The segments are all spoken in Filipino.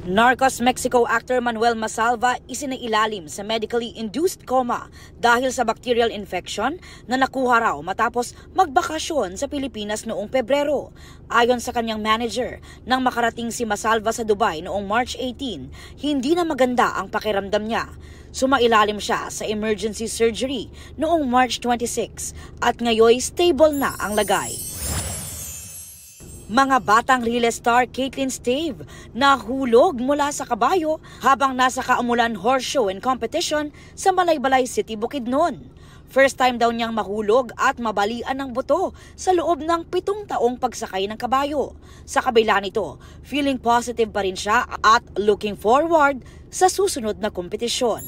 Narcos Mexico actor Manuel Masalva isinailalim sa medically induced coma dahil sa bacterial infection na nakuha raw matapos magbakasyon sa Pilipinas noong Pebrero. Ayon sa kanyang manager, nang makarating si Masalva sa Dubai noong March 18, hindi na maganda ang pakiramdam niya. Sumailalim siya sa emergency surgery noong March 26 at ngayon stable na ang lagay. Mga batang relay star Caitlin Stave nahulog mula sa kabayo habang nasa Kaumulan Horse Show and Competition sa Malaybalay City, Bukidnon. First time daw niyang mahulog at mabalian ng buto sa loob ng 7 taong pagsakay ng kabayo. Sa kabila nito, feeling positive pa rin siya at looking forward sa susunod na kompetisyon.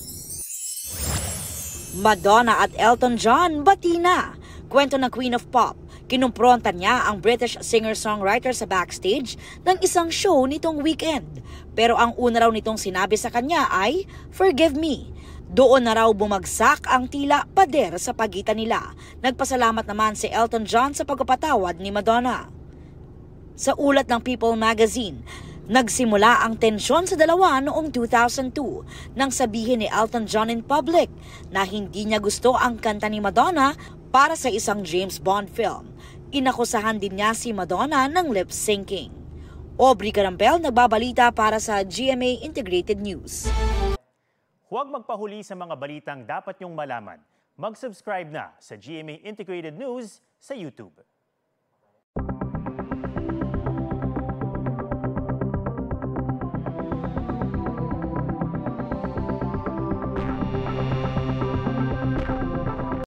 Madonna at Elton John bati na. Kwento ng Queen of Pop. Kinumpronta niya ang British singer-songwriter sa backstage ng isang show nitong weekend. Pero ang una raw nitong sinabi sa kanya ay, "Forgive me." Doon na raw bumagsak ang tila pader sa pagitan nila. Nagpasalamat naman si Elton John sa pagpapatawad ni Madonna. Sa ulat ng People magazine, nagsimula ang tensyon sa dalawa noong 2002 nang sabihin ni Elton John in public na hindi niya gusto ang kanta ni Madonna para sa isang James Bond film. Inakusahan din niya si Madonna ng lip-syncing. Aubrey Carampel nagbabalita para sa GMA Integrated News. Huwag magpahuli sa mga balitang dapat niyong malaman. Mag-subscribe na sa GMA Integrated News sa YouTube.